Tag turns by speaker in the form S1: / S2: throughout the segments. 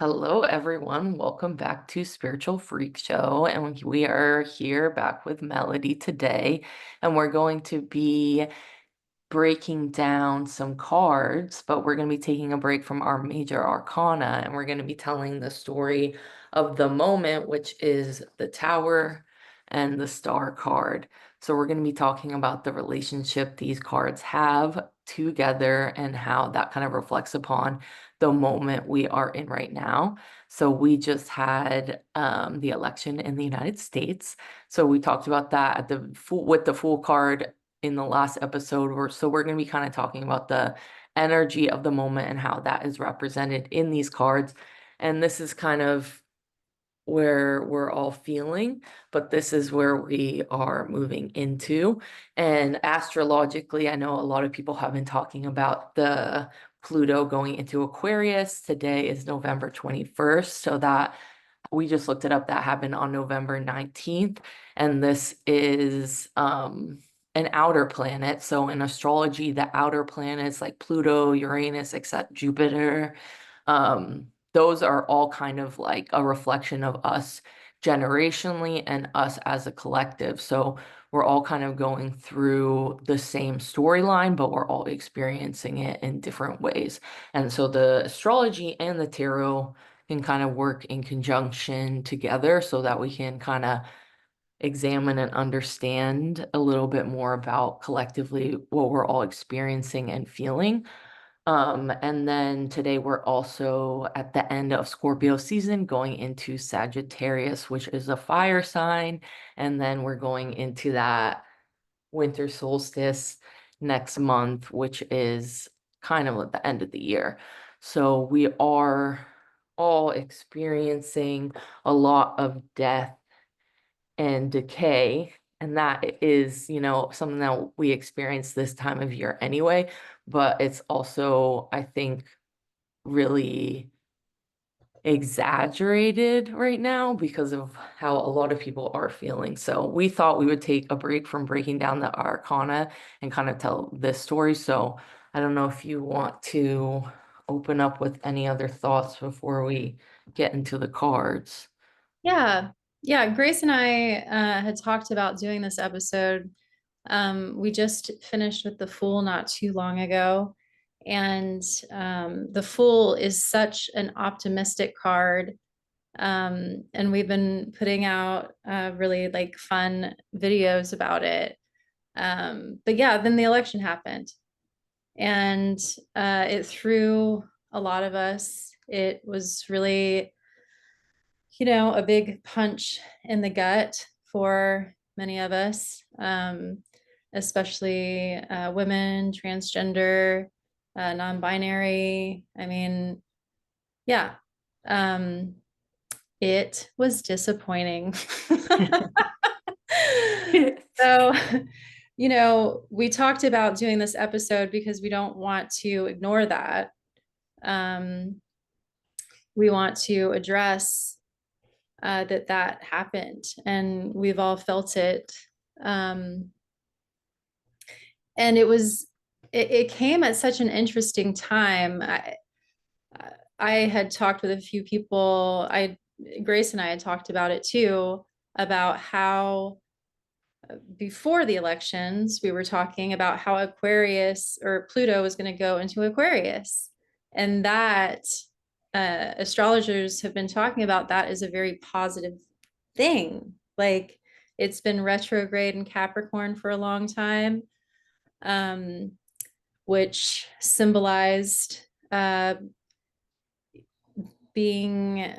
S1: Hello, everyone. Welcome back to Spiritual Freak Show. And we are here back with Melody today. And we're going to be breaking down some cards, but we're going to be taking a break from our major arcana. And we're going to be telling the story of the moment, which is the Tower and the Star card. So we're going to be talking about the relationship these cards have together and how that kind of reflects upon the moment we are in right now. So we just had the election in the United States. So we talked about that at the full, with the full card in the last episode. So we're going to be kind of talking about the energy of the moment and how that is represented in these cards. And this is kind of where we're all feeling, but this is where we are moving into. And astrologically, I know a lot of people have been talking about the Pluto going into Aquarius. Today is November 21st, so that we just looked it up. That happened on November 19th, and this is an outer planet. So in astrology, the outer planets like Pluto, Uranus, except Jupiter, those are all kind of like a reflection of us generationally and us as a collective. So we're all kind of going through the same storyline, but we're all experiencing it in different ways. And so the astrology and the tarot can kind of work in conjunction together so that we can kind of examine and understand a little bit more about collectively what we're all experiencing and feeling. And then today we're also at the end of Scorpio season going into Sagittarius, which is a fire sign. And then we're going into that winter solstice next month, which is kind of at the end of the year. So we are all experiencing a lot of death and decay. And that is, something that we experience this time of year anyway. But it's also, I think, really exaggerated right now because of how a lot of people are feeling. So we thought we would take a break from breaking down the arcana and kind of tell this story. So I don't know if you want to open up with any other thoughts before we get into the cards.
S2: Yeah. Yeah. Grace and I had talked about doing this episode. We just finished with the Fool not too long ago. And the Fool is such an optimistic card. And we've been putting out really like fun videos about it. But yeah, then the election happened and it threw a lot of us. It was really a big punch in the gut for many of us, especially women, transgender, non-binary. I mean, yeah, um, it was disappointing. So, we talked about doing this episode because we don't want to ignore that. Um, we want to address that happened, and we've all felt it. Um, and it came at such an interesting time. I had talked with a few people. Grace and I had talked about it too, about how before the elections, we were talking about how Aquarius or Pluto was going to go into Aquarius. And that astrologers have been talking about that as a very positive thing. Like it's been retrograde in Capricorn for a long time, um, which symbolized being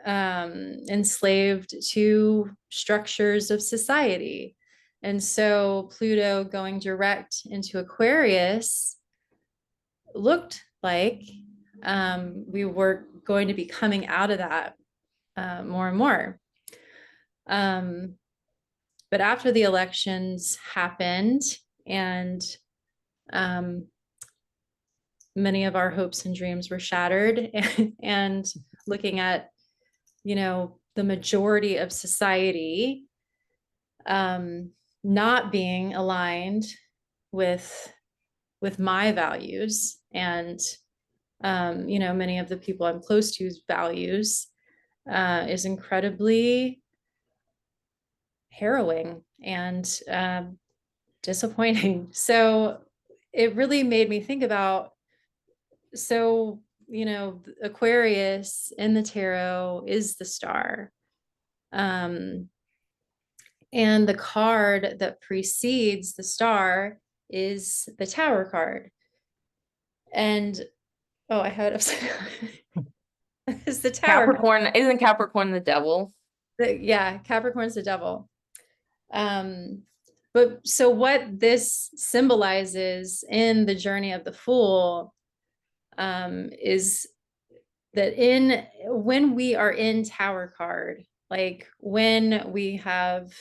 S2: enslaved to structures of society. And so Pluto going direct into Aquarius looked like we were going to be coming out of that more and more. But after the elections happened and many of our hopes and dreams were shattered, and looking at the majority of society not being aligned with my values and many of the people I'm close to's values, is incredibly harrowing and disappointing. So it really made me think about, so, Aquarius in the tarot is the star. Um, and the card that precedes the star is the Tower card. And oh, I had upside down. It's the Tower card.
S1: Capricorn, isn't Capricorn the devil?
S2: Yeah, Capricorn's the devil. Um, but so what this symbolizes in the journey of the Fool, is that when we are in Tower card, like when we have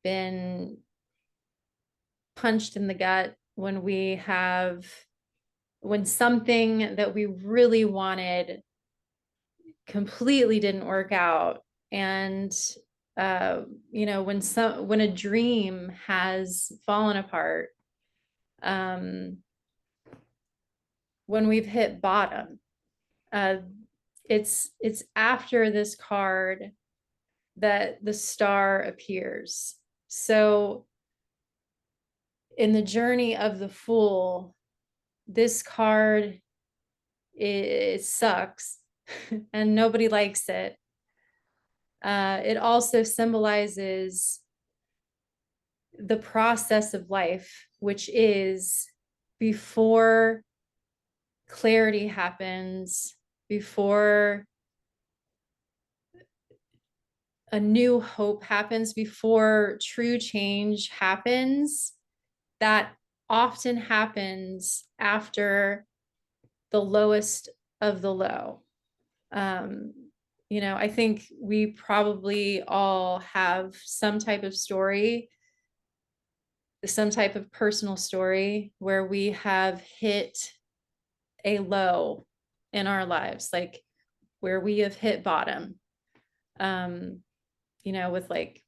S2: been punched in the gut, when something that we really wanted completely didn't work out, and when a dream has fallen apart, um, when we've hit bottom, uh, it's after this card that the star appears. So in the journey of the Fool, this card, it sucks and nobody likes it. It also symbolizes the process of life, which is before clarity happens, before a new hope happens, before true change happens, that often happens after the lowest of the low. I think we probably all have some type of story, some type of personal story where we have hit a low in our lives, like where we have hit bottom, with like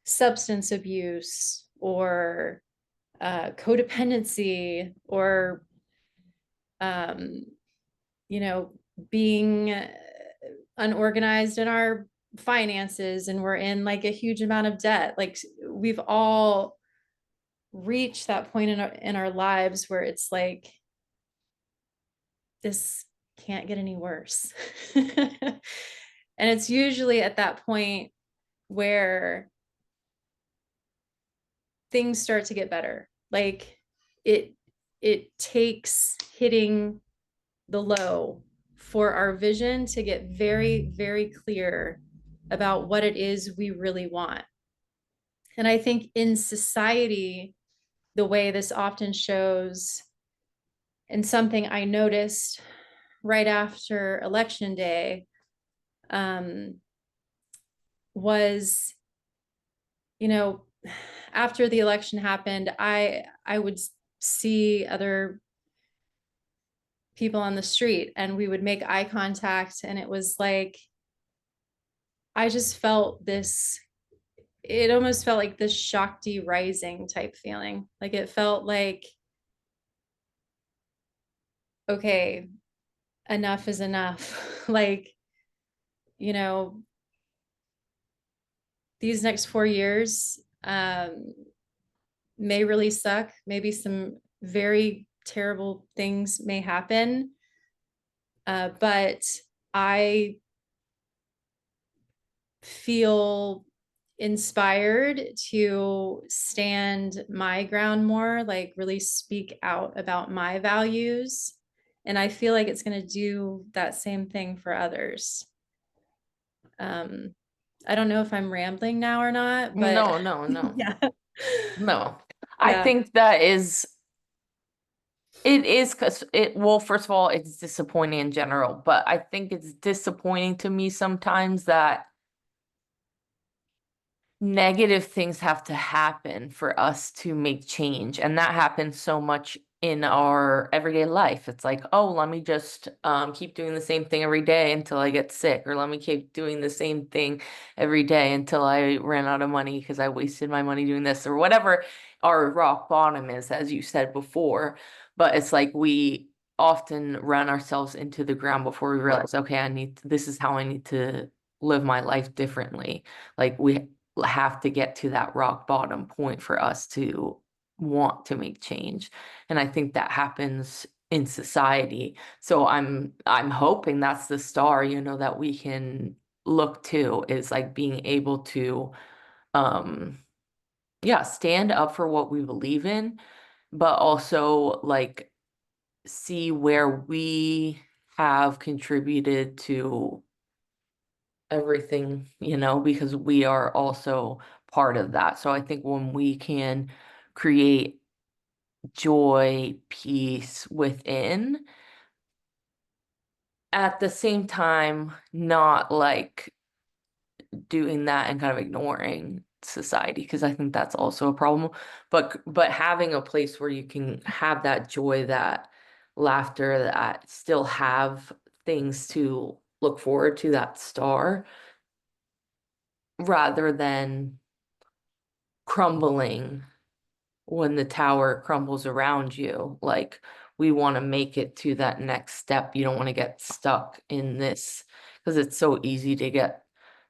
S2: substance abuse or codependency, or um, being unorganized in our finances, and we're in like a huge amount of debt. Like we've all reached that point in our lives where it's like, this can't get any worse. And it's usually at that point where things start to get better. Like it takes hitting the low for our vision to get very, very clear about what it is we really want. And I think in society, the way this often shows, and something I noticed right after election day, was, after the election happened, I would see other people on the street and we would make eye contact, and it was like, I just felt this, it almost felt like this Shakti rising type feeling. Like it felt like, okay, enough is enough. Like, you know, these next 4 years may really suck. Maybe some very terrible things may happen. But I feel inspired to stand my ground more, like really speak out about my values. And I feel like it's going to do that same thing for others. I don't know if I'm rambling now or not, but
S1: No.
S2: yeah.
S1: No. I
S2: Yeah.
S1: think that it is because well, first of all, it's disappointing in general, but I think it's disappointing to me sometimes that negative things have to happen for us to make change. And that happens so much in our everyday life. It's like, oh, let me just keep doing the same thing every day until I get sick, or let me keep doing the same thing every day until I ran out of money because I wasted my money doing this, or whatever our rock bottom is, as you said before. But it's like we often run ourselves into the ground before we realize, okay, this is how I need to live my life differently. Like we have to get to that rock bottom point for us to want to make change. And I think that happens in society. So I'm hoping that's the star, that we can look to, is like being able to um yeah, stand up for what we believe in, but also like see where we have contributed to everything, because we are also part of that. So I think when we can create joy, peace within, at the same time, not like doing that and kind of ignoring society, because I think that's also a problem. But having a place where you can have that joy, that laughter, that still have things to look forward to, that star, rather than crumbling when the tower crumbles around you. Like we want to make it to that next step. You don't want to get stuck in this, because it's so easy to get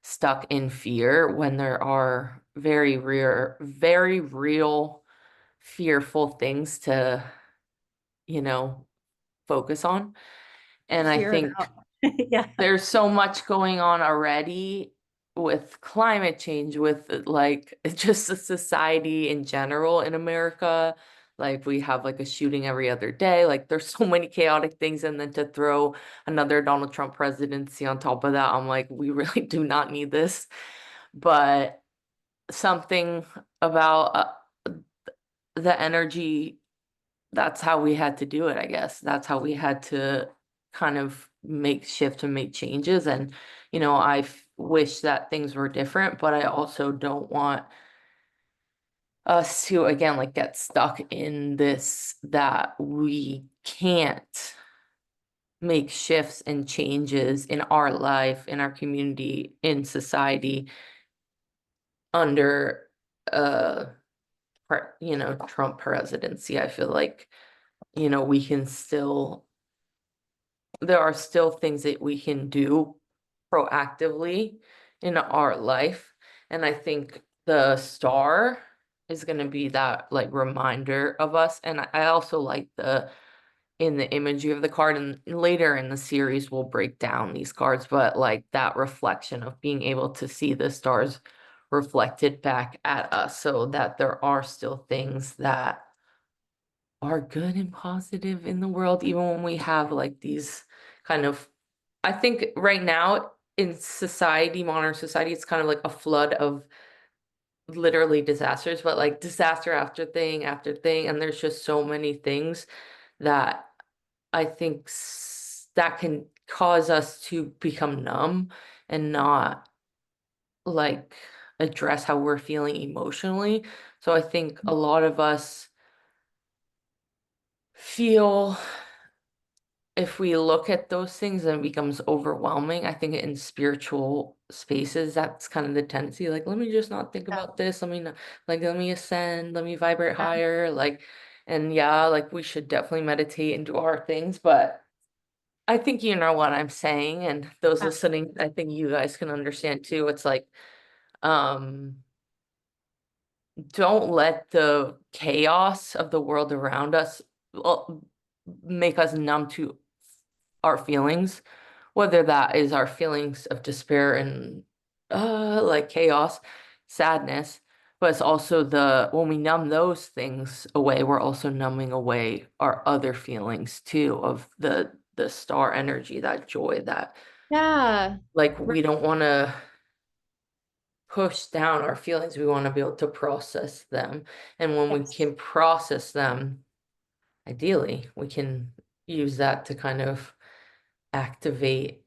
S1: stuck in fear when there are very real, fearful things to, you know, focus on. And I
S2: Fear
S1: think
S2: about. Yeah.
S1: there's so much going on already with climate change, with like just the society in general in America. Like we have like a shooting every other day. Like there's so many chaotic things. And then to throw another Donald Trump presidency on top of that, I'm like, we really do not need this. But something about the energy, that's how we had to do it, I guess. That's how we had to kind of make shift and make changes. And, wish that things were different, but I also don't want us to, again, like get stuck in this, that we can't make shifts and changes in our life, in our community, in society under, uh, Trump presidency. I feel like, we can still there are still things that we can do proactively in our life. And I think the star is going to be that like reminder of us. And I also like in the imagery of the card, and later in the series we'll break down these cards, but like that reflection of being able to see the stars reflected back at us, so that there are still things that are good and positive in the world, even when we have like these kind of, I think right now in society, modern society, it's kind of like a flood of literally disasters, but like disaster after thing. And there's just so many things that I think that can cause us to become numb and not like address how we're feeling emotionally. So I think a lot of us feel, if we look at those things, then it becomes overwhelming. I think in spiritual spaces, that's kind of the tendency. Like, let me just not think
S2: Yeah.
S1: about this. Let me not, like, let me ascend, let me vibrate higher. Like, and yeah, like we should definitely meditate and do our things. But I think you know what I'm saying. And those
S2: Yeah.
S1: listening, I think you guys can understand too. It's like, um, don't let the chaos of the world around us, well, make us numb to our feelings, whether that is our feelings of despair and like chaos, sadness, but it's also when we numb those things away, we're also numbing away our other feelings too, of the star energy, that joy, that
S2: Yeah.
S1: like
S2: Right.
S1: we don't want to push down our feelings. We want to be able to process them. And when we
S2: Yes.
S1: can process them, ideally, we can use that to kind of activate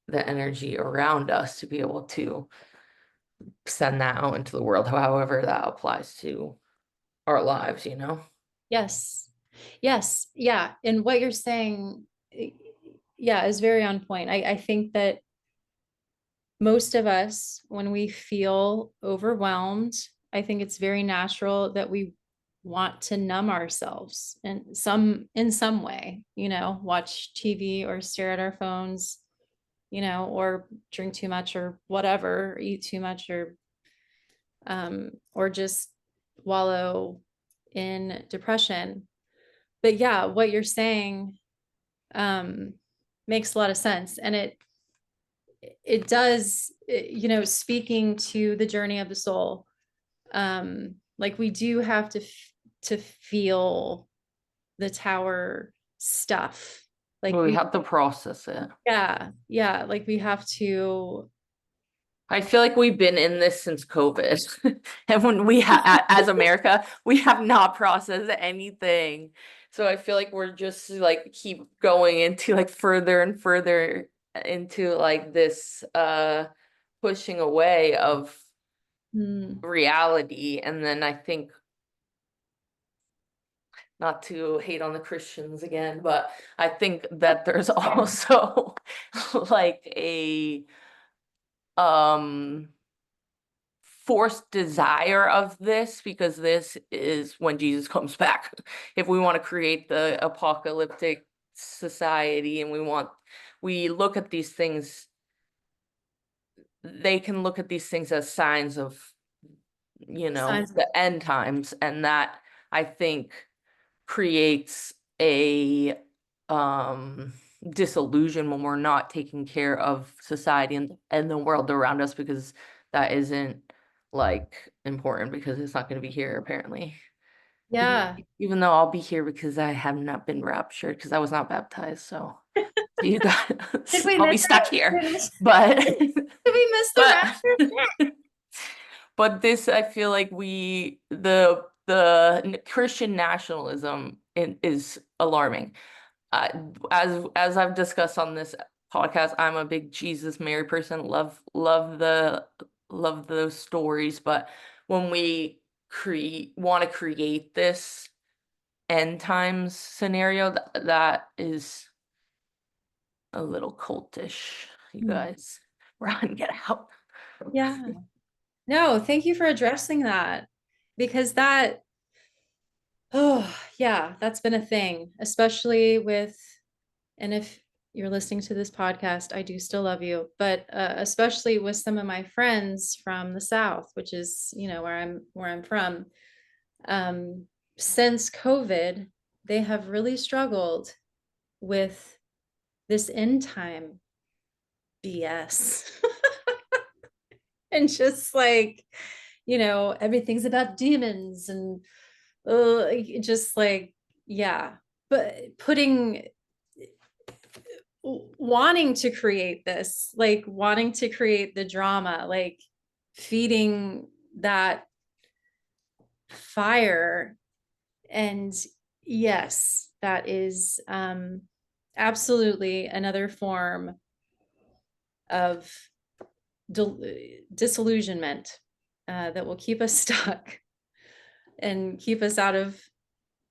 S1: the energy around us to be able to send that out into the world, however that applies to our lives.
S2: Yes. Yes. Yeah. And what you're saying, yeah, is very on point. I think that most of us, when we feel overwhelmed, I think it's very natural that we want to numb ourselves in some way, watch TV or stare at our phones, or drink too much or whatever, or eat too much or just wallow in depression. But yeah, what you're saying um makes a lot of sense, and it does, speaking to the journey of the soul. Like we do have to feel the tower stuff. Like
S1: We have to process it.
S2: yeah, like we have to.
S1: I feel like we've been in this since COVID. And when as America, we have not processed anything. So I feel like we're just like keep going into like further and further into like this pushing away of
S2: Hmm.
S1: reality. And then I think, not to hate on the Christians again, but I think that there's also like a um forced desire of this, because this is when Jesus comes back. If we want to create the apocalyptic society and we look at these things, they can look at these things as signs of,
S2: Signs of.
S1: the end times, and that I think creates a um disillusion when we're not taking care of society and the world around us, because that isn't like important, because it's not going to be here apparently. even
S2: Yeah.
S1: even though I'll be here because I have not been raptured, because I was not baptized, so you
S2: Did
S1: guys
S2: we
S1: I'll be
S2: miss
S1: stuck
S2: it?
S1: here. But
S2: Did we miss the
S1: but
S2: rapture?
S1: but this, I feel like the Christian nationalism is alarming. uh, as I've discussed on this podcast, I'm a big Jesus Mary person. Love those stories, but when we create want to create this end times scenario, that is a little cultish, you
S2: Hmm.
S1: guys. Run, get out.
S2: Yeah. No, thank you for addressing that, because oh, yeah, that's been a thing, especially with, and if you're listening to this podcast, I do still love you, but especially with some of my friends from the South, which is, where I'm from. Um, since COVID, they have really struggled with this end time BS. And just like, everything's about demons and just like, yeah, but wanting to create this, like wanting to create the drama, like feeding that fire. And yes, that is absolutely another form of disillusionment that will keep us stuck and keep us out of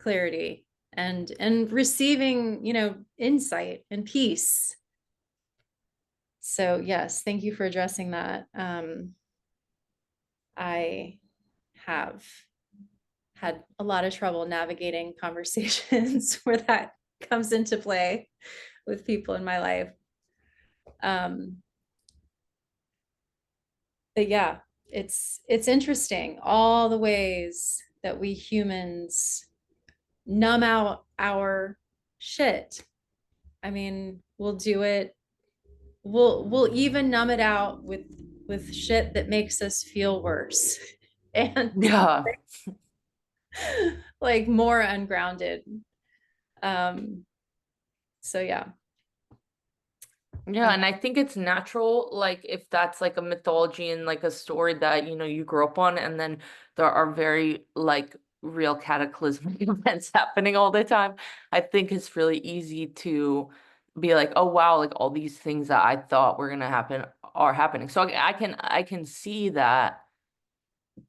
S2: clarity and receiving, insight and peace. So yes, thank you for addressing that. I have had a lot of trouble navigating conversations where that comes into play with people in my life. Um, but yeah, it's interesting all the ways that we humans numb out our shit. I mean, we'll do it. We'll even numb it out with shit that makes us feel worse and
S1: Yeah.
S2: like more ungrounded. Um, so yeah.
S1: Yeah, and I think it's natural, like if that's like a mythology and like a story that, you grew up on, and then there are very like real cataclysmic events happening all the time. I think it's really easy to be like, oh wow, like all these things that I thought were gonna happen are happening. So I can see that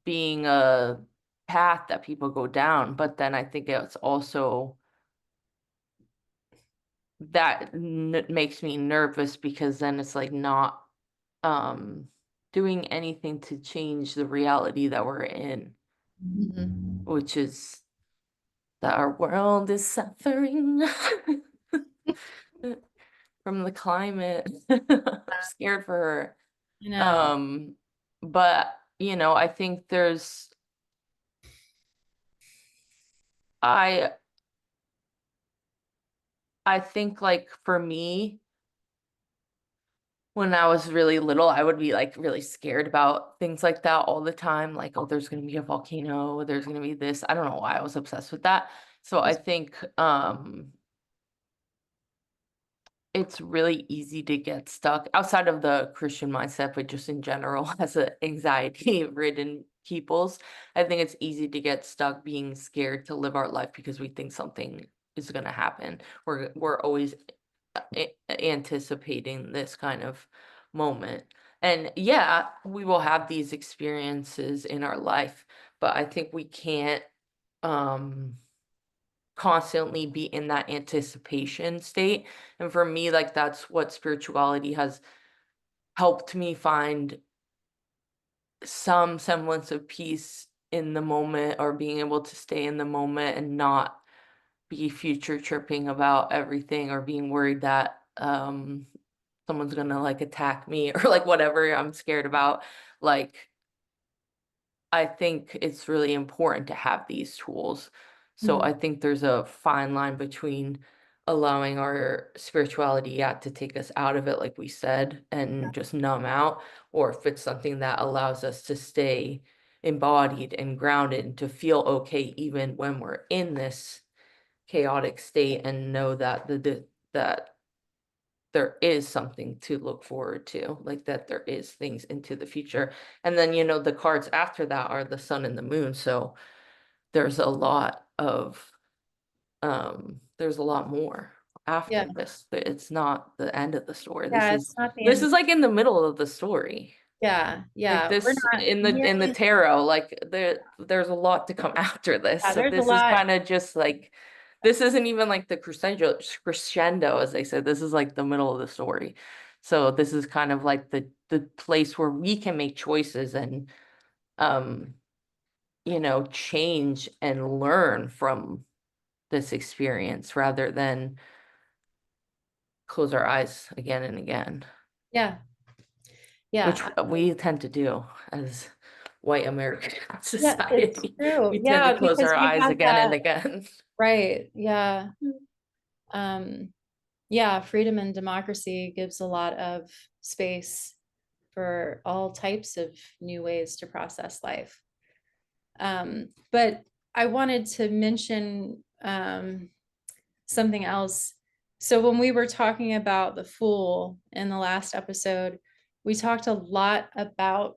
S1: being a path that people go down, but then I think it's also that makes me nervous, because then it's like not um doing anything to change the reality that we're in,
S2: Mhm.
S1: which is that our world is suffering from the climate. I'm scared for her.
S2: You know,
S1: Um, but I think I I think like for me, when I was really little, I would be like really scared about things like that all the time. Like, oh, there's gonna be a volcano, there's gonna be this. I don't know why I was obsessed with that. So I
S2: just
S1: think it's really easy to get stuck outside of the Christian mindset, but just in general, as a anxiety-ridden peoples, I think it's easy to get stuck being scared to live our life because we think something is gonna happen. We're always anticipating this kind of moment. And yeah, we will have these experiences in our life, but I think we can't um constantly be in that anticipation state. And for me, like that's what spirituality has helped me find some semblance of peace in the moment, or being able to stay in the moment and not be future tripping about everything, or being worried that someone's gonna like attack me or like whatever I'm scared about. Like I think it's really important to have these tools. So
S2: mm,
S1: I think there's a fine line between allowing our spirituality, yeah, to take us out of it, like we said,
S2: yeah,
S1: and just numb out, or if it's something that allows us to stay embodied and grounded and to feel okay even when we're in this chaotic state, and know that that there is something to look forward to, like that there is things into the future. And then, the cards after that are the sun and the moon. So there's a lot of there's a lot more
S2: yeah,
S1: after this. It's not the end of the story. This
S2: yeah.
S1: is
S2: It's not the
S1: this
S2: end.
S1: is like in the middle of the story.
S2: Yeah,
S1: Like
S2: yeah. We're
S1: this
S2: not
S1: in the
S2: nearly.
S1: tarot, like there's a lot to come after this.
S2: Yeah,
S1: So
S2: there's a
S1: this is
S2: lot.
S1: kind of just like this isn't even like the crescendo, as they said. This is like the middle of the story. So this is kind of like the place where we can make choices and um, change and learn from this experience rather than close our eyes again and again,
S2: Yeah,
S1: which
S2: yeah,
S1: we tend to do as white American
S2: yeah. It's
S1: society.
S2: true.
S1: We tend to
S2: Yeah,
S1: close
S2: because
S1: our
S2: we
S1: eyes
S2: have
S1: again and
S2: that
S1: again.
S2: right. Yeah. Um, yeah, freedom and democracy gives a lot of space for all types of new ways to process life. But I wanted to mention something else. So when we were talking about the Fool in the last episode, we talked a lot about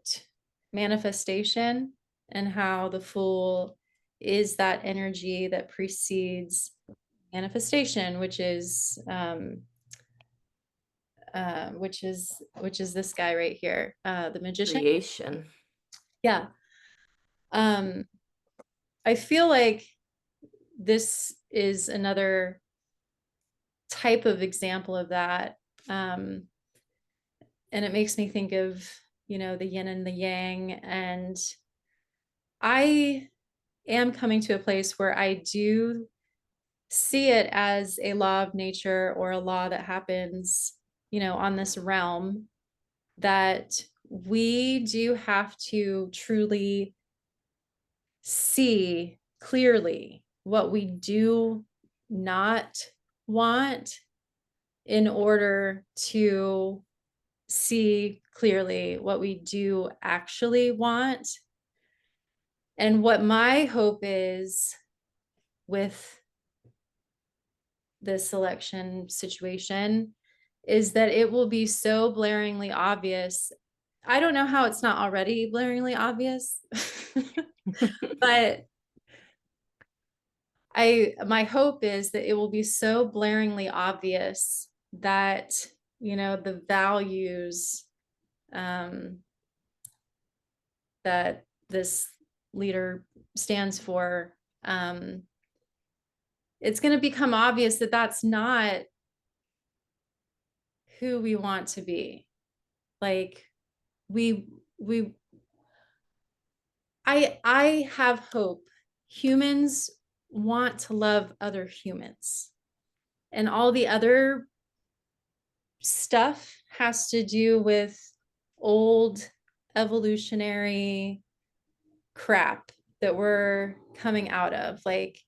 S2: manifestation and how the Fool is that energy that precedes manifestation, which is this guy right here, the magician.
S1: Creation.
S2: Yeah. Um, I feel like this is another type of example of that. Um, and it makes me think of, the yin and the yang. And I am coming to a place where I do see it as a law of nature, or a law that happens, on this realm, that we do have to truly see clearly what we do not want in order to see clearly what we do actually want. And what my hope is with this election situation is that it will be so blaringly obvious. I don't know how it's not already blaringly obvious, but my hope is that it will be so blaringly obvious that, the values um, that this leader stands for, um, it's going to become obvious that that's not who we want to be. Like we I have hope. Humans want to love other humans. And all the other stuff has to do with old evolutionary crap that we're coming out of. Like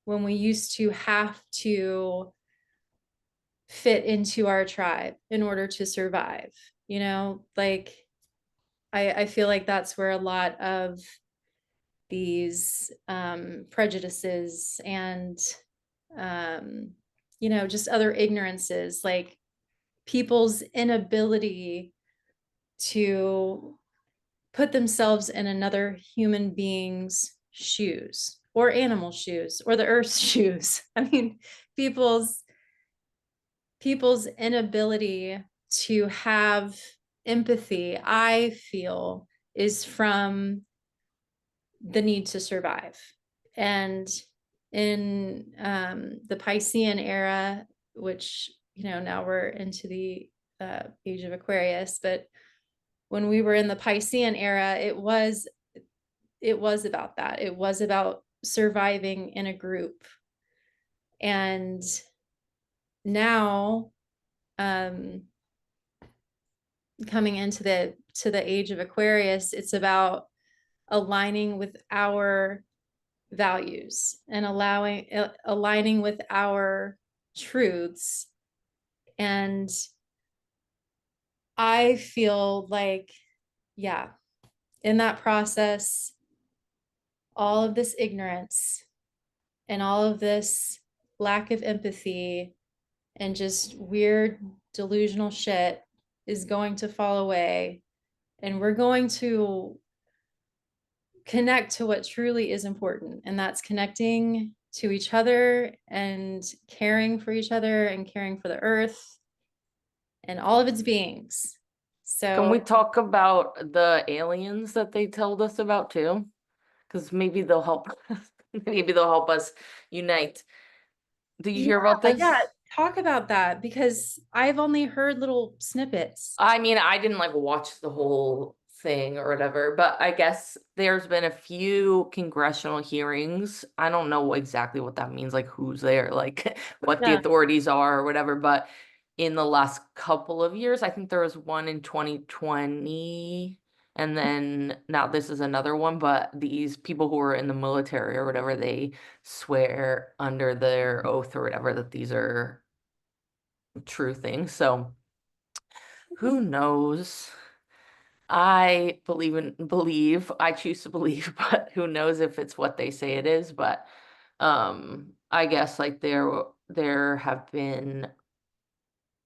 S2: when we used to have to fit into our tribe in order to survive, like I feel like that's where a lot of these prejudices and just other ignorances, like people's inability to put themselves in another human being's shoes or animal shoes or the earth's shoes. I mean, people's people's inability to have empathy, I feel, is from the need to survive. And in the Piscean era, which, now we're into the age of Aquarius, but when we were in the Piscean era, it was about that. It was about surviving in a group. And now, coming into the age of Aquarius, it's about aligning with our values and aligning with our truths. And I feel like, yeah, in that process, all of this ignorance and all of this lack of empathy and just weird delusional shit is going to fall away, and we're going to connect to what truly is important, and that's connecting to each other and caring for each other and caring for the earth and all of its beings.
S1: Can we
S2: So
S1: talk about the aliens that they told us about too? Because maybe they'll help. Maybe they'll help us unite. Did you
S2: yeah,
S1: hear about
S2: yeah,
S1: this?
S2: talk about that, because I've only heard little snippets.
S1: I mean, I didn't like watch the whole thing or whatever, but I guess there's been a few congressional hearings. I don't know exactly what that means, like who's there, like what the
S2: Yeah.
S1: authorities are or whatever, but in the last couple of years, I think there was one in 2020, and then now this is another one, but these people who are in the military or whatever, they swear under their oath or whatever that these are true things. So who knows? I believe, I choose to believe, but who knows if it's what they say it is. But I guess like there have been,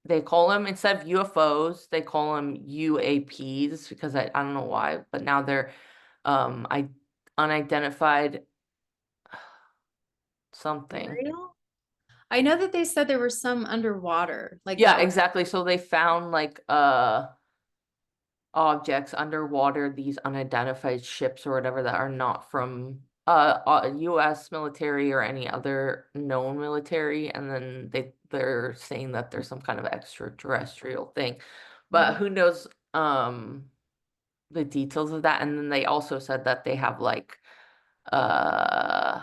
S1: they call them, instead of UFOs, they call them UAPs, because I don't know why, but now they're I unidentified something.
S2: Real? I know that they said there were some underwater, like
S1: Yeah,
S2: that was.
S1: exactly. So they found like objects underwater, these unidentified ships or whatever that are not from US military or any other known military, and then they're saying that there's some kind of extraterrestrial thing. But who knows the details of that. And then they also said that they have like uh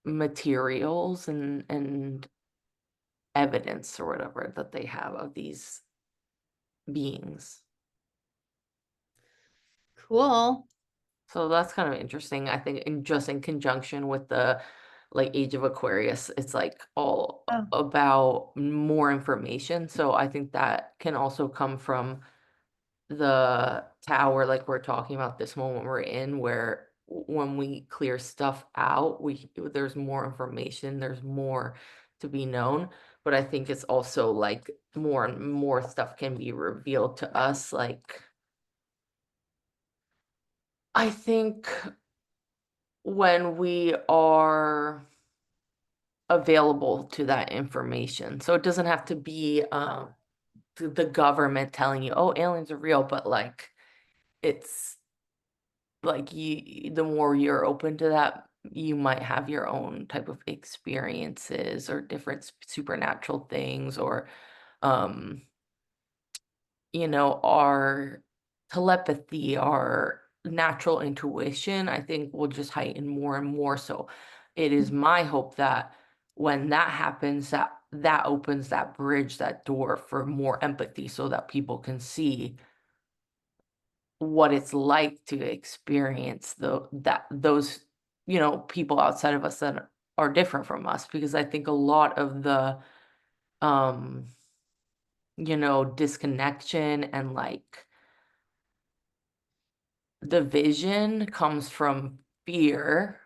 S1: materials and evidence or whatever that they have of these beings.
S2: Cool.
S1: So that's kind of interesting. I think just in conjunction with the like Age of Aquarius, it's like all
S2: Oh,
S1: about more information. So I think that can also come from the tower, like we're talking about this moment we're in, where when we clear stuff out, there's more information, there's more to be known. But I think it's also like more and more stuff can be revealed to us. Like I think when we are available to that information. So it doesn't have to be the government telling you, oh, aliens are real, but like it's like the more you're open to that, you might have your own type of experiences or different supernatural things, or our telepathy, our natural intuition, I think, will just heighten more and more. So it is my hope that when that happens, that opens that bridge, that door for more empathy so that people can see what it's like to experience those, people outside of us that are different from us. Because I think a lot of the um, disconnection and like division comes from fear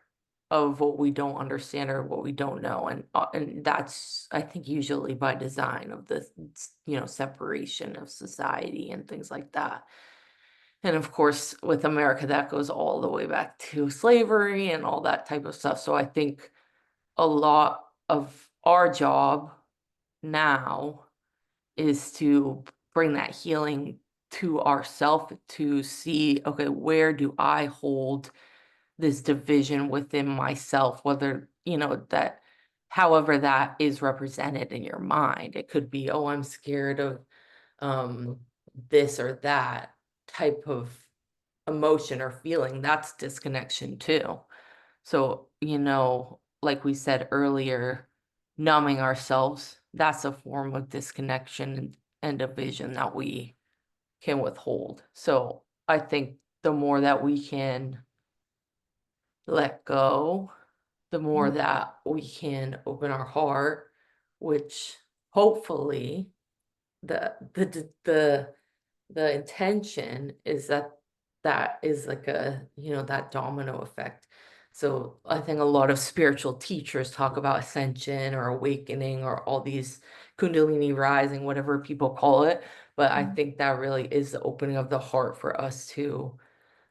S1: of what we don't understand or what we don't know, and that's, I think, usually by design of the separation of society and things like that. And of course, with America, that goes all the way back to slavery and all that type of stuff. So I think a lot of our job now is to bring that healing to ourself, to see, okay, where do I hold this division within myself, whether, that however that is represented in your mind. It could be, oh, I'm scared of um this or that type of emotion or feeling. That's disconnection too. So, like we said earlier, numbing ourselves, that's a form of disconnection and division that we can withhold. So I think the more that we can let go, the more that we can open our heart, which hopefully the intention is that that is like that domino effect. So I think a lot of spiritual teachers talk about ascension or awakening or all these kundalini rising, whatever people call it, but I think that really is the opening of the heart for us to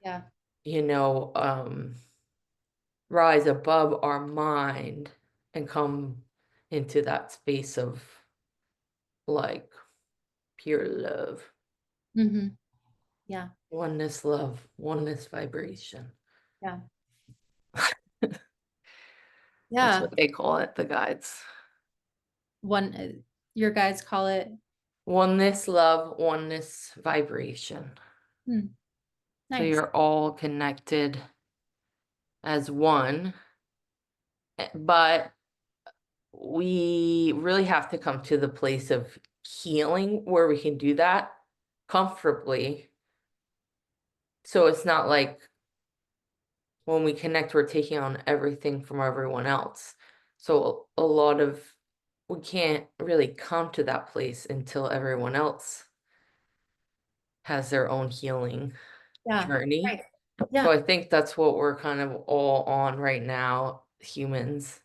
S2: Yeah.
S1: you know um rise above our mind and come into that space of like pure love,
S2: Hmm. Yeah.
S1: oneness love, oneness vibration.
S2: Yeah.
S1: That's
S2: Yeah.
S1: what they call it, the guides.
S2: One, your guides call it.
S1: Oneness love, oneness vibration.
S2: Hmm,
S1: So
S2: nice.
S1: you're all connected as one, but we really have to come to the place of healing where we can do that comfortably. So it's not like when we connect, we're taking on everything from everyone else. So a lot of we can't really come to that place until everyone else has their own healing
S2: Yeah.
S1: journey.
S2: Right.
S1: So
S2: Yeah.
S1: I think that's what we're kind of all on right now, humans,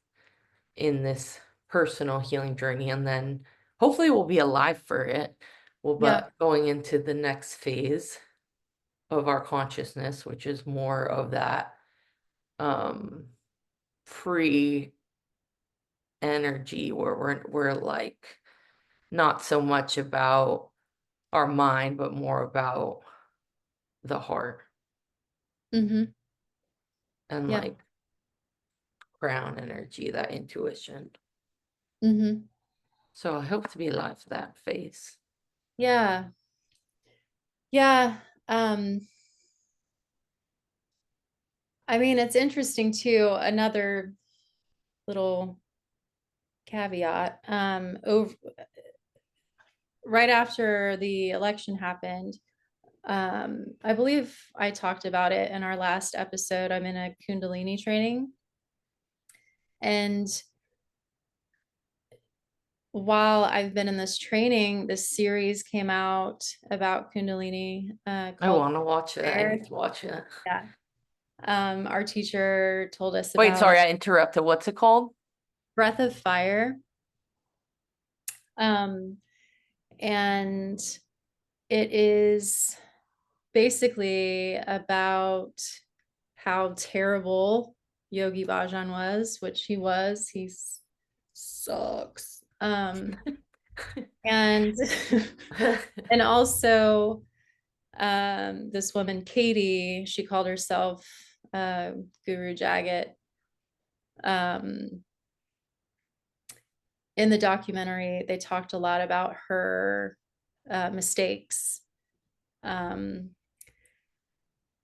S1: in this personal healing journey. And then hopefully we'll be alive for it. Well,
S2: Yeah.
S1: but going into the next phase of our consciousness, which is more of that um free energy where we're like not so much about our mind, but more about the heart
S2: Hmm.
S1: and
S2: Yeah.
S1: like ground energy, that intuition.
S2: Hmm.
S1: So I hope to be alive for that phase.
S2: Yeah. Yeah. Um, I mean, it's interesting too. Another little caveat. Right after the election happened, I believe I talked about it in our last episode. I'm in a Kundalini training. And while I've been in this training, this series came out about Kundalini
S1: I
S2: called
S1: want to watch it. I
S2: Prayer.
S1: need to watch it.
S2: Yeah. Our teacher told us
S1: Wait,
S2: about
S1: sorry, I interrupted. What's it called?
S2: Breath of Fire. Um, and it is basically about how terrible Yogi Bhajan was, which he was. Sucks. And and also this woman, Katie, she called herself Guru Jagat. Um, in the documentary, they talked a lot about her mistakes. Um,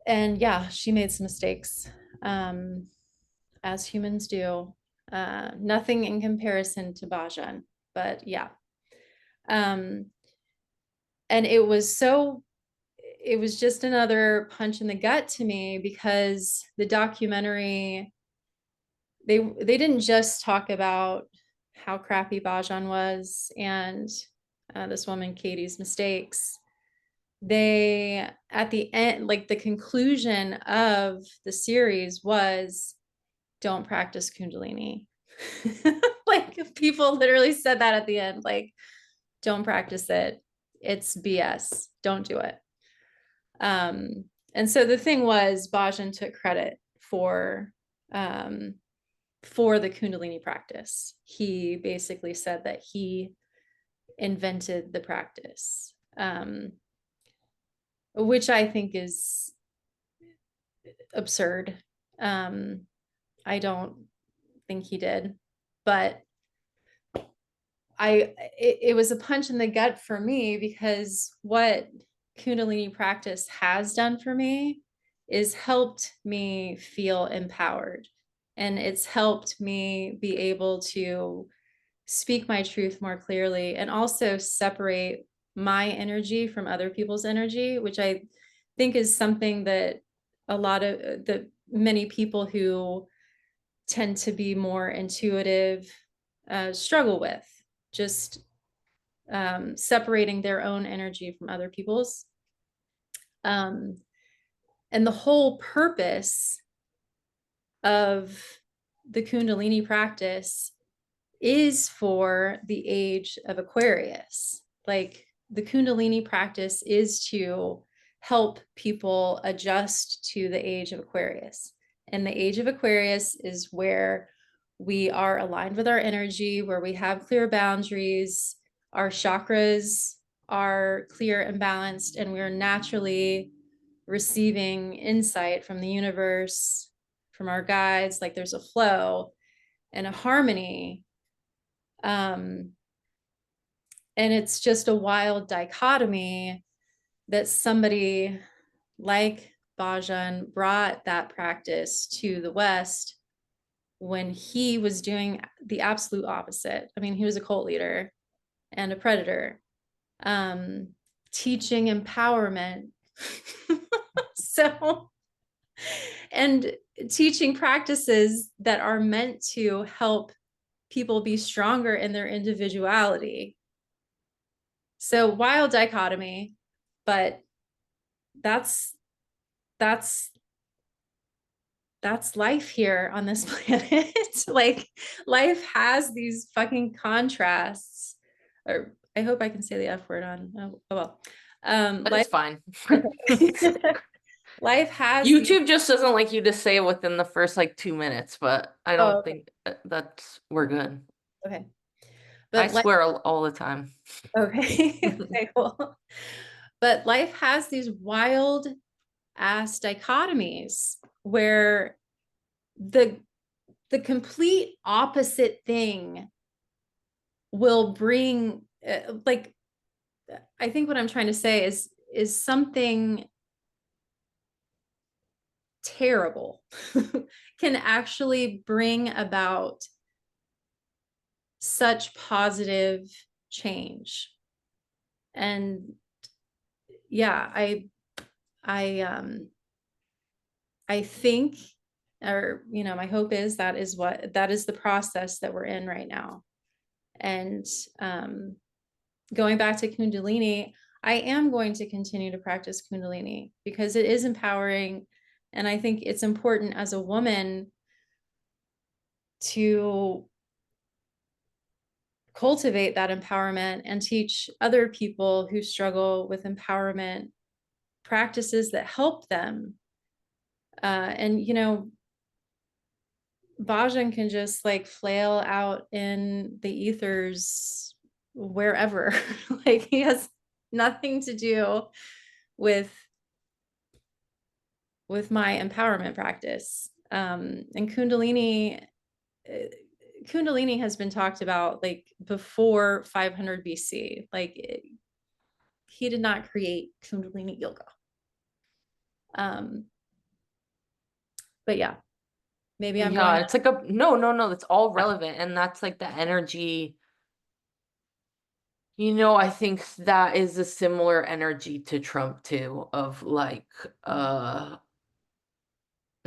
S2: And yeah, she made some mistakes, as humans do. Nothing in comparison to Bajan, but yeah. Um, and it was just another punch in the gut to me, because the documentary, they didn't just talk about how crappy Bajan was and this woman Katie's mistakes. They, at the end, like the conclusion of the series was, don't practice Kundalini. Like people literally said that at the end, like, don't practice it. It's BS. Don't do it. Um, and so the thing was, Bajan took credit um, for the Kundalini practice. He basically said that he invented the practice, which I think is absurd. I don't think he did, but it was a punch in the gut for me, because what Kundalini practice has done for me is helped me feel empowered, and it's helped me be able to speak my truth more clearly, and also separate my energy from other people's energy, which I think is something that a lot of the many people who tend to be more intuitive struggle with, just separating their own energy from other people's. Um, and the whole purpose of the Kundalini practice is for the age of Aquarius. Like, the Kundalini practice is to help people adjust to the age of Aquarius. And the age of Aquarius is where we are aligned with our energy, where we have clear boundaries, our chakras are clear and balanced, and we're naturally receiving insight from the universe, from our guides. Like, there's a flow and a harmony. And it's just a wild dichotomy that somebody like Bajan brought that practice to the West when he was doing the absolute opposite. I mean, he was a cult leader and a predator, teaching empowerment. So, and teaching practices that are meant to help people be stronger in their individuality. So, wild dichotomy, but that's that's that's life here on this planet. Like, life has these fucking contrasts. Or I hope I can say the F word on. Oh well.
S1: It's
S2: Life.
S1: fine.
S2: Okay. Life has these.
S1: YouTube just doesn't like you to say it within the first like 2 minutes, but I
S2: Oh,
S1: don't
S2: okay.
S1: think that's we're good.
S2: Okay.
S1: I
S2: But life.
S1: swear all the time.
S2: Okay. Okay. Cool. But life has these wild ass dichotomies where the the complete opposite thing will bring like, I think what I'm trying to say is something terrible can actually bring about such positive change. And yeah, I I think, or my hope is that is the process that we're in right now. And going back to Kundalini, I am going to continue to practice Kundalini because it is empowering. And I think it's important as a woman to cultivate that empowerment and teach other people who struggle with empowerment practices that help them. And, Bajan can just like flail out in the ethers wherever. Like, he has nothing to do with my empowerment practice. And Kundalini has been talked about like before 500 BC. He did not create Kundalini yoga. But yeah, maybe I'm
S1: Yeah,
S2: going.
S1: it's like a no, no, no, that's all relevant. And that's like the energy, I think that is a similar energy to Trump too, of like not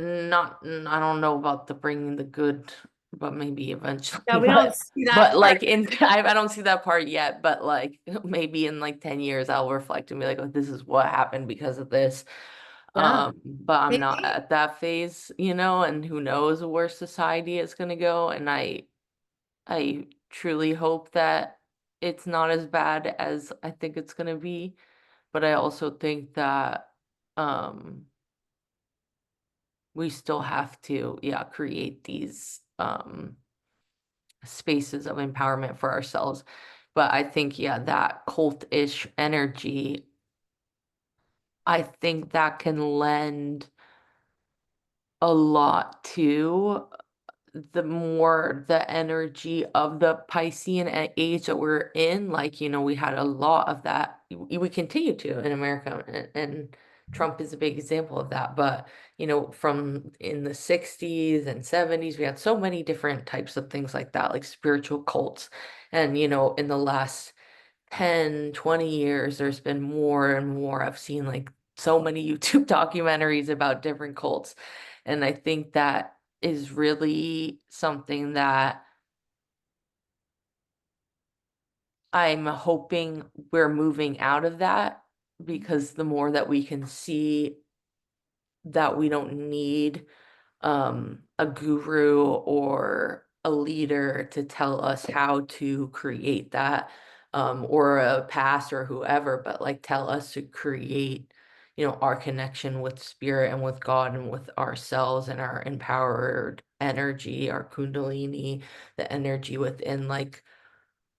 S1: I don't know about the bringing the good, but maybe
S2: Yeah,
S1: eventually,
S2: we don't see that
S1: but
S2: part.
S1: like in I don't see that part yet, but like maybe in like 10 years I'll reflect and be like, oh, this is what happened because of this.
S2: Yeah,
S1: But I'm not
S2: maybe.
S1: at that phase, and who knows where society is gonna go. And I truly hope that it's not as bad as I think it's gonna be. But I also think that um we still have to, yeah, create these spaces of empowerment for ourselves. But I think, yeah, that cult-ish energy, I think that can lend a lot to the more the energy of the Piscean age that we're in. Like, we had a lot of that. We continue to in America, and Trump is a big example of that. But, from in the 60s and 70s, we had so many different types of things like that, like spiritual cults. And, in the last 10, 20 years, there's been more and more. I've seen like so many YouTube documentaries about different cults. And I think that is really something that I'm hoping we're moving out of that, because the more that we can see that we don't need a guru or a leader to tell us how to create that, or a pastor or whoever, but like tell us to create, our connection with spirit and with God and with ourselves and our empowered energy, our kundalini, the energy within. Like,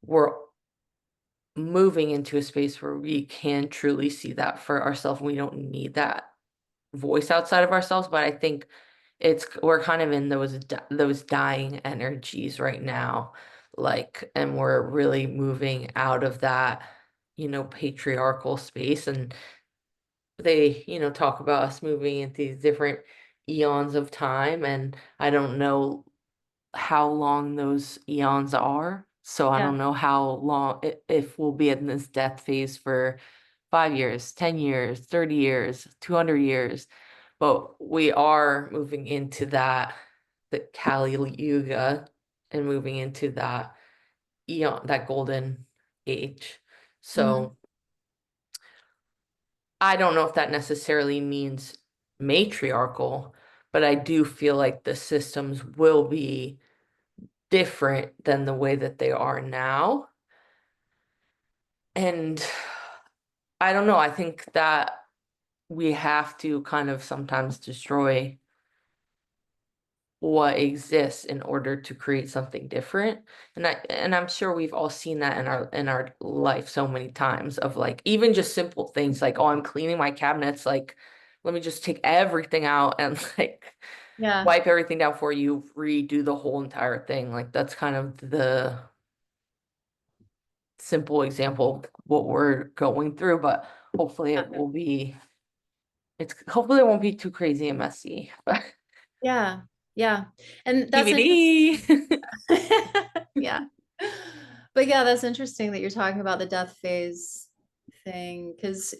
S1: we're moving into a space where we can truly see that for ourselves. We don't need that voice outside of ourselves. But I think we're kind of in those dying energies right now, like, and we're really moving out of that, patriarchal space. And they, talk about us moving into these different eons of time, and I don't know how long those eons are. So I
S2: Yeah,
S1: don't know how long, if we'll be in this death phase for 5 years, 10 years, 30 years, 200 years. But we are moving into the Kali Yuga, and moving into that eon, that golden age.
S2: hmm,
S1: So I don't know if that necessarily means matriarchal, but I do feel like the systems will be different than the way that they are now. And I don't know, I think that we have to kind of sometimes destroy what exists in order to create something different. And I'm sure we've all seen that in our life so many times, of like even just simple things like, oh, I'm cleaning my cabinets, like let me just take everything out and like
S2: yeah,
S1: wipe everything down for you, redo the whole entire thing. Like, that's kind of the simple example of what we're going through. But hopefully hopefully it won't be too crazy and messy. But
S2: yeah, yeah. And that's interesting.
S1: DVD.
S2: Yeah. But yeah, that's interesting that you're talking about the death phase thing, because,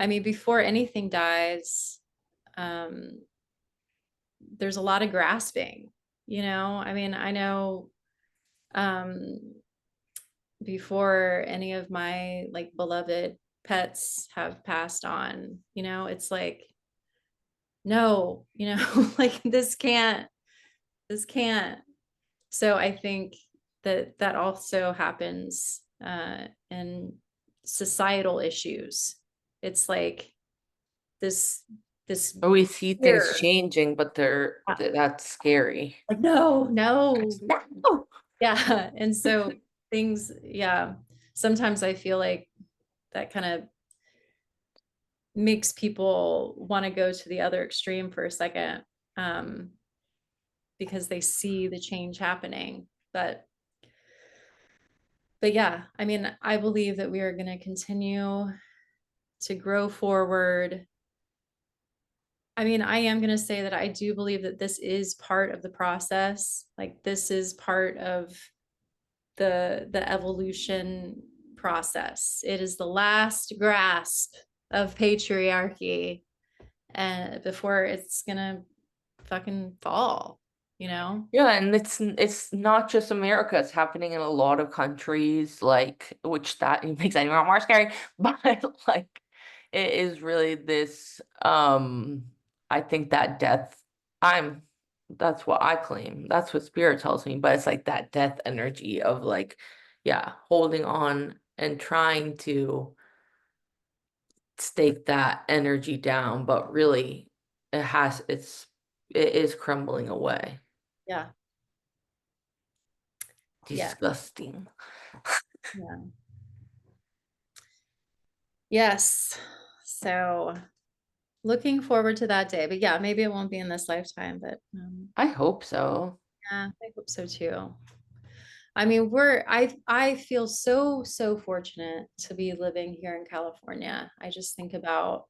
S2: I mean, before anything dies, um, there's a lot of grasping, I mean, I know, um, before any of my like beloved pets have passed on, it's like, no, like this can't. So I think that that also happens in societal issues. It's like this this
S1: We see things
S2: fear.
S1: changing, but that's scary.
S2: Like, no, no.
S1: No.
S2: Yeah. And so things, yeah. Sometimes I feel like that kind of makes people want to go to the other extreme for a second, um, because they see the change happening. But yeah, I mean, I believe that we are going to continue to grow forward. I mean, I am going to say that I do believe that this is part of the process. Like this is part of the evolution process. It is the last grasp of patriarchy and before it's gonna fucking fall, you know?
S1: Yeah, and it's not just America, it's happening in a lot of countries, like which that makes it even more scary. But like it is really this I think that death I'm that's what I claim. That's what spirit tells me, but it's like that death energy of like, yeah, holding on and trying to stake that energy down, but really it is crumbling away.
S2: Yeah. Yeah.
S1: Disgusting.
S2: Yeah. Yes. So looking forward to that day. But yeah, maybe it won't be in this lifetime, but
S1: I hope so.
S2: yeah, I hope so too. I mean, I feel so fortunate to be living here in California. I just think about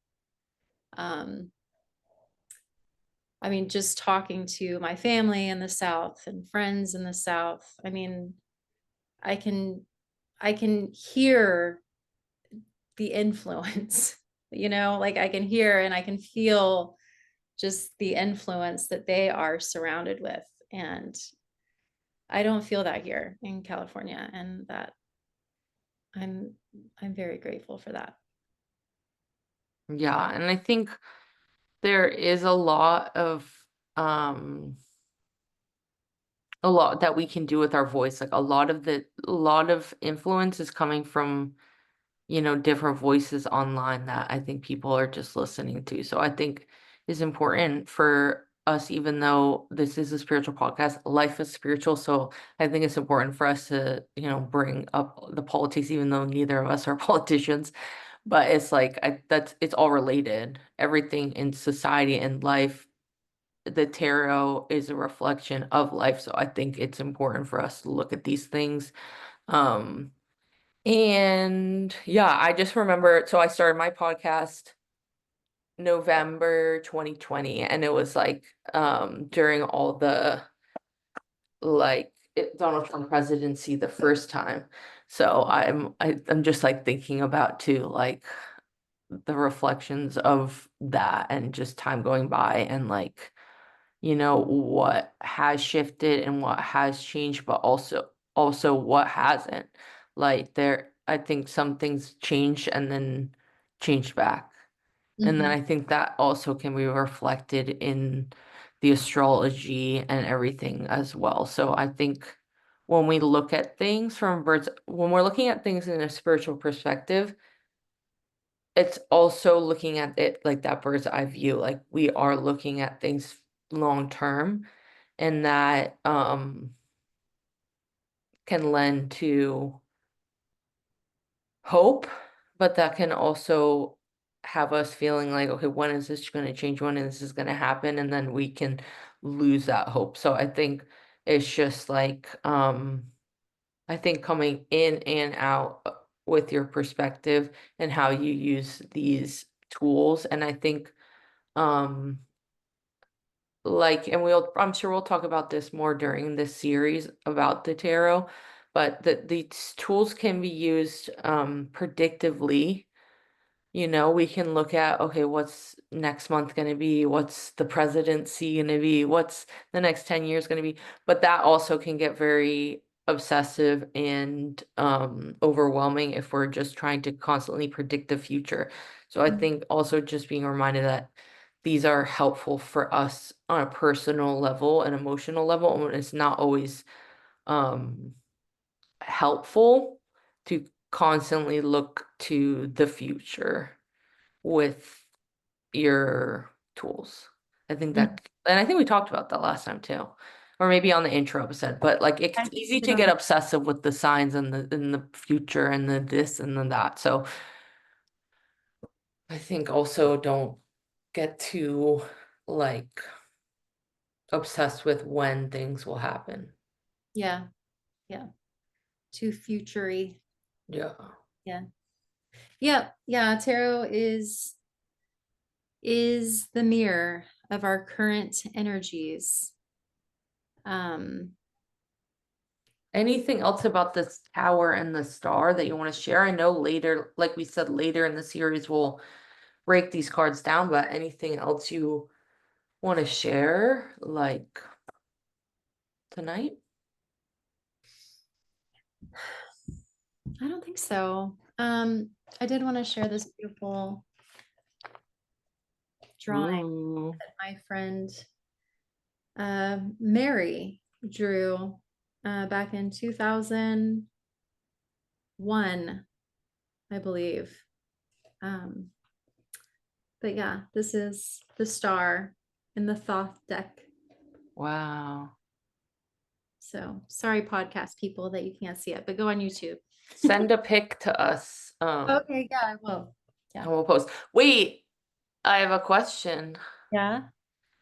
S2: um I mean, just talking to my family in the South and friends in the South. I mean, I can I can hear the influence, you know, like I can hear and I can feel just the influence that they are surrounded with. And I don't feel that here in California. And that I'm I'm very grateful for that.
S1: Yeah, and I think there is um a lot that we can do with our voice. Like a lot of influence is coming from, different voices online that I think people are just listening to. So I think is important for us, even though this is a spiritual podcast, life is spiritual. So I think it's important for us to, bring up the politics, even though neither of us are politicians. But it's like it's all related. Everything in society and life, the tarot is a reflection of life. So I think it's important for us to look at these things. Um, and yeah, I just remember, so I started my podcast November 2020, and it was like during all the Donald Trump presidency the first time. So I'm just like thinking about too, like the reflections of that and just time going by and like, what has shifted and what has changed, but also what hasn't. Like I think some things changed and then changed back. And then
S2: Mhm.
S1: I think that also can be reflected in the astrology and everything as well. So I think when we're looking at things in a spiritual perspective, it's also looking at it like that bird's eye view. Like we are looking at things long term, and that can lend to hope, but that can also have us feeling like, okay, when is this going to change? When is this going to happen? And then we can lose that hope. So I think it's just like, I think coming in and out with your perspective and how you use these tools. And I think, um, and I'm sure we'll talk about this more during this series about the tarot, but these tools can be used predictively. We can look at, okay, what's next month going to be? What's the presidency going to be? What's the next 10 years going to be? But that also can get very obsessive and overwhelming if we're just trying to constantly predict the future. So I think also just being reminded that these are helpful for us on a personal level and emotional level, and it's not always um helpful to constantly look to the future with your tools.
S2: Mhm.
S1: And I think we talked about that last time too, or maybe on the intro episode, but like
S2: I
S1: it's easy
S2: hit
S1: to
S2: on
S1: get
S2: that.
S1: obsessive with the signs and the future and the this and the that. So I think also don't get too like obsessed with when things will happen.
S2: Yeah, yeah. Too futury.
S1: Yeah.
S2: Yeah. Yeah, yeah. Tarot is is the mirror of our current energies. Um,
S1: Anything else about this tower and the star that you want to share? I know later, like we said, later in the series, we'll break these cards down, but anything else you want to share, like tonight?
S2: I don't think so. I did want to share this beautiful drawing
S1: Ooh,
S2: that my friend Mary drew back in 2001, I believe. Um, but yeah, this is the star in the Thoth deck.
S1: wow.
S2: So sorry, podcast people, that you can't see it, but go on YouTube.
S1: Send a pic to us,
S2: Okay, yeah, I will. Yeah.
S1: and we'll post. Wait, I have a question.
S2: Yeah.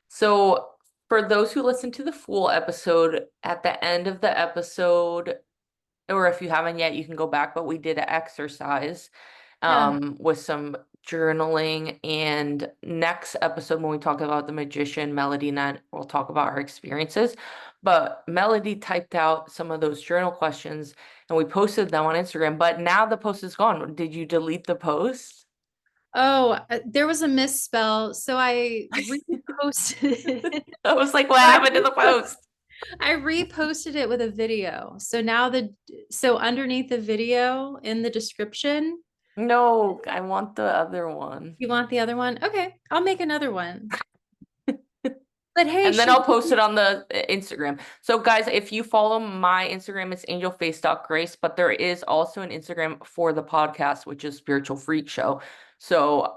S1: So, for those who listen to the full episode, at the end of the episode, or if you haven't yet, you can go back, but we did an exercise
S2: Yeah.
S1: with some journaling. And next episode, when we talk about the magician, Melody and I will talk about our experiences. But Melody typed out some of those journal questions and we posted them on Instagram. But now the post is gone. Did you delete the post?
S2: Oh, there was a misspell, so I reposted it.
S1: I was like, what
S2: I
S1: happened to the post?
S2: I reposted it with a video. So now so underneath the video in the description,
S1: No, I want the other one.
S2: you want the other one? Okay, I'll make another one. But hey,
S1: And then
S2: should
S1: I'll post it on the Instagram. So guys, if you follow my Instagram, it's angelface.grace, but there is also an Instagram for the podcast, which is Spiritual Freak Show. So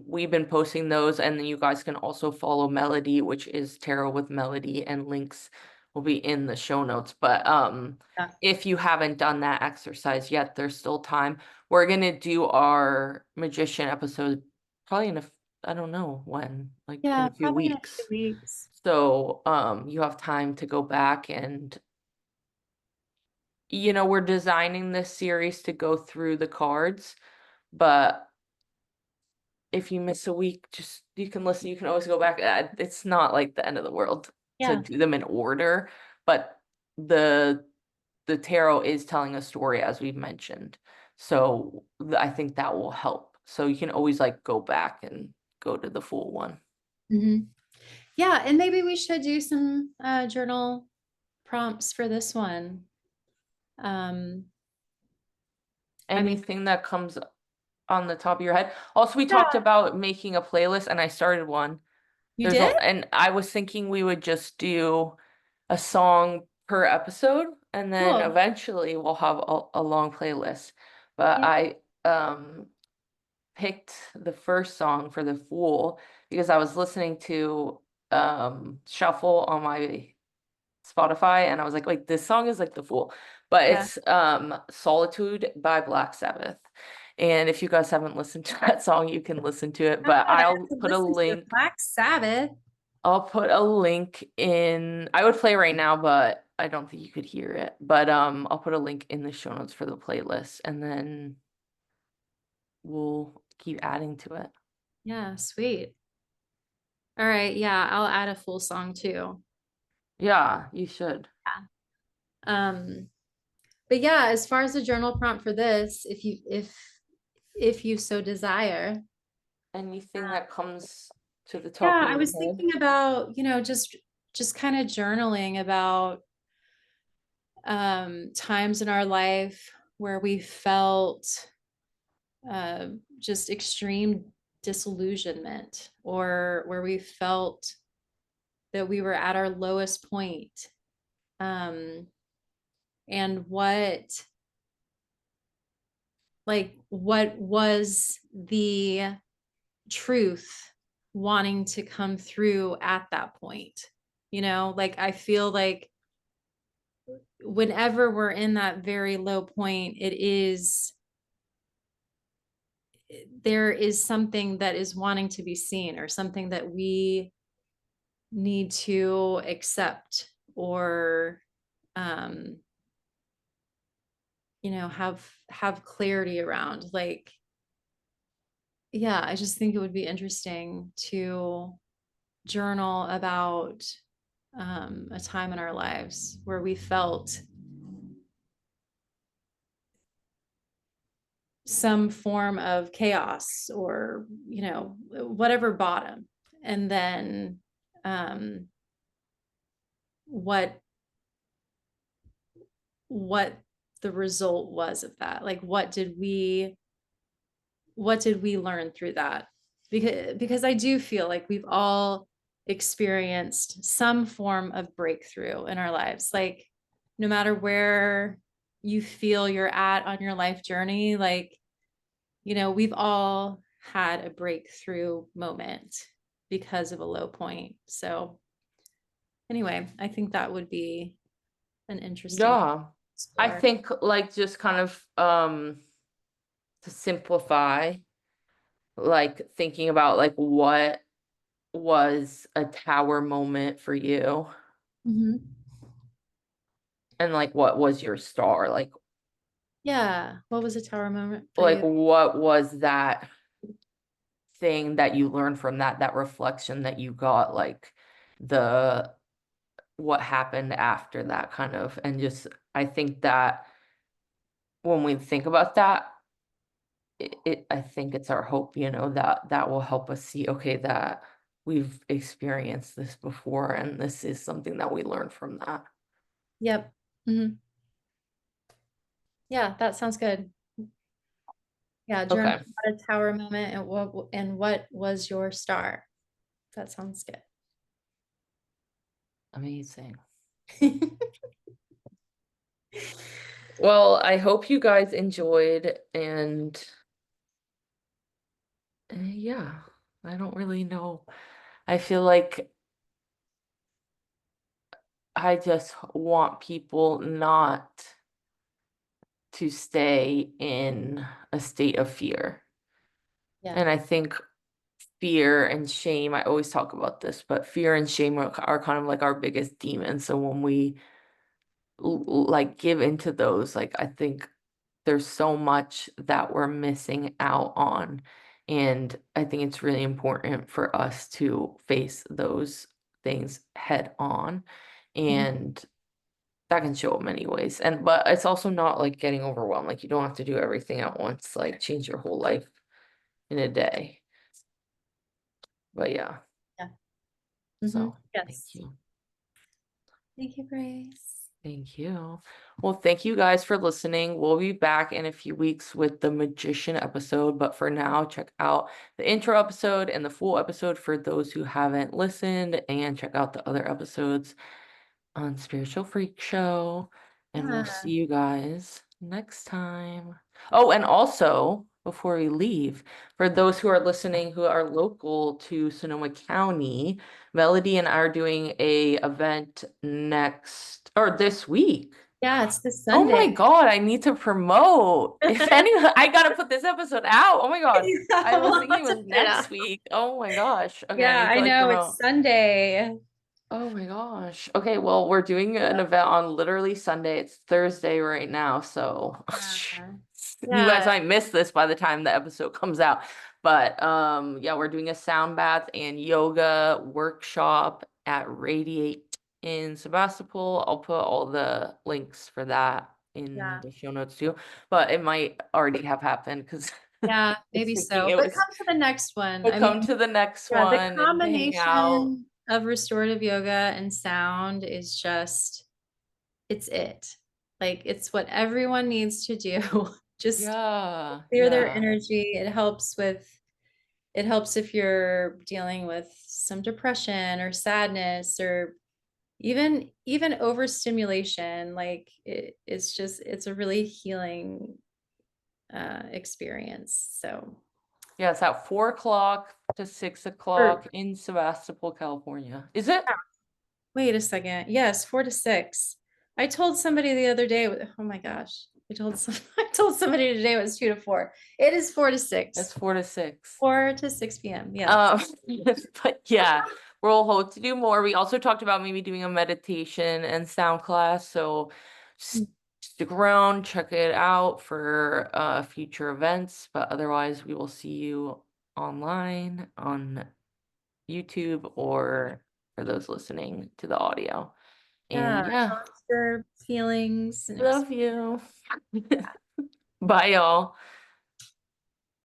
S1: we've been posting those, and then you guys can also follow Melody, which is Tarot with Melody, and links will be in the show notes. But
S2: yeah,
S1: if you haven't done that exercise yet, there's still time. We're gonna do our magician episode probably in I don't know when, like in
S2: yeah,
S1: a few
S2: probably in a few
S1: weeks.
S2: weeks.
S1: So, you have time to go back and, we're designing this series to go through the cards, but if you miss a week, just you can listen, you can always go back. It's not like the end of the world to
S2: Yeah.
S1: do them in order, but the the tarot is telling a story as we've mentioned. So, I think that will help. So you can always like go back and go to the full one.
S2: Mhm. Yeah, and maybe we should do some journal prompts for this one. Um, I mean,
S1: Anything that comes on the top of your head. Also, we talked
S2: yeah,
S1: about making a playlist and I started one.
S2: you did?
S1: And I was thinking we would just do a song per episode and then
S2: Cool.
S1: eventually we'll have a long playlist. But
S2: Yeah.
S1: I picked the first song for the Fool because I was listening to Shuffle on my Spotify and I was like, wait, this song is like the Fool. But
S2: Yeah.
S1: it's Solitude by Black Sabbath. And if you guys haven't listened to that song, you can listen to it.
S2: God,
S1: But
S2: I have
S1: I'll
S2: to
S1: put a
S2: listen to
S1: link.
S2: Black Sabbath.
S1: I'll put a link in. I would play right now, but I don't think you could hear it. But I'll put a link in the show notes for the playlist and then we'll keep adding to it.
S2: Yeah, sweet. All right, yeah, I'll add a full song too.
S1: Yeah, you should.
S2: Yeah. Um, but yeah, as far as the journal prompt for this, if you so desire.
S1: Anything that comes to the top
S2: Yeah,
S1: of
S2: I
S1: your
S2: was
S1: head.
S2: thinking about, just kind of journaling about times in our life where we felt uh, just extreme disillusionment, or where we felt that we were at our lowest point. Um, and what was the truth wanting to come through at that point? Like I feel like whenever we're in that very low point, there is something that is wanting to be seen, or something that we need to accept, or um have clarity around. Like yeah, I just think it would be interesting to journal about a time in our lives where we felt some form of chaos or, whatever bottom. And then um, what what the result was of that. Like what did we learn through that? Because I do feel like we've all experienced some form of breakthrough in our lives. Like no matter where you feel you're at on your life journey, like, we've all had a breakthrough moment because of a low point. So anyway, I think that would be an interesting
S1: Yeah. I
S2: explore.
S1: think like just kind of to simplify, like thinking about like what was a tower moment for you
S2: Mhm.
S1: and like what was your star?
S2: Yeah. What was a tower moment for
S1: Like
S2: you?
S1: what was that thing that you learned from that reflection that you got, like the what happened after that kind of, and just I think that when we think about that, I think it's our hope, that that will help us see, okay, that we've experienced this before and this is something that we learn from that.
S2: Yep. Mhm. Yeah, that sounds good. Yeah, journal
S1: Okay,
S2: about a tower moment and what was your star? That sounds
S1: amazing.
S2: good.
S1: Well, I hope you guys enjoyed, and yeah, I don't really know. I feel like I just want people not to stay in a state of fear.
S2: Yeah.
S1: And I think fear and shame, I always talk about this, but fear and shame are kind of like our biggest demons. So when we like give into those, like I think there's so much that we're missing out on. And I think it's really important for us to face those things head on.
S2: Mhm.
S1: And that can show up many ways. And but it's also not like getting overwhelmed. Like you don't have to do everything at once, like change your whole life in a day. But yeah,
S2: Yeah.
S1: so thank
S2: Yes.
S1: you.
S2: Thank you, Grace.
S1: Thank you. Well, thank you guys for listening. We'll be back in a few weeks with the magician episode, but for now, check out the intro episode and the full episode for those who haven't listened, and check out the other episodes on Spiritual Freak Show. And we'll
S2: Yeah.
S1: see you guys next time. Oh, and also, before we leave, for those who are listening who are local to Sonoma County, Melody and I are doing a event next or this week.
S2: Yeah, it's this
S1: Oh my
S2: Sunday.
S1: God, I need to promote. If anyone, I gotta put this episode out. Oh my God. I was
S2: We'll
S1: thinking
S2: have
S1: it
S2: to
S1: was
S2: put it
S1: next
S2: out.
S1: week. Oh my gosh. Okay, I
S2: Yeah,
S1: need to
S2: I
S1: like
S2: know
S1: promote.
S2: it's Sunday.
S1: Oh my gosh. Okay, well, we're doing an event on literally Sunday. It's Thursday right now, so
S2: Yeah.
S1: you guys
S2: Yeah.
S1: might miss this by the time the episode comes out. But yeah, we're doing a sound bath and yoga workshop at Radiate in Sebastopol. I'll put all the links for that in
S2: Yeah.
S1: the show notes too. But it might already have happened because I
S2: Yeah,
S1: was
S2: maybe
S1: thinking
S2: so.
S1: it
S2: But
S1: was
S2: come to the next one.
S1: but
S2: I mean,
S1: come to the next
S2: yeah, the
S1: one and hang out.
S2: combination of restorative yoga and sound is just, it's it. Like it's what everyone needs to do. Just
S1: Yeah,
S2: clear their
S1: yeah.
S2: energy. It helps if you're dealing with some depression or sadness or even overstimulation. Like it's a really healing experience. So
S1: Yeah, it's at 4 o'clock to six
S2: or
S1: o'clock in Sebastopol, California. Is it?
S2: wait a second. Yes, 4 to 6. I told somebody the other day, oh my gosh. I told somebody today it was 2 to 4. It is 4 to 6.
S1: It's 4 to 6.
S2: 4 to 6 p.m. Yeah.
S1: Um, but yeah, we'll hope to do more. We also talked about maybe doing a meditation and sound class. So stick around, check it out for future events. But otherwise, we will see you online on YouTube or for those listening to the audio. And
S2: Yeah,
S1: yeah,
S2: tell us your feelings and
S1: love you. Bye, y'all.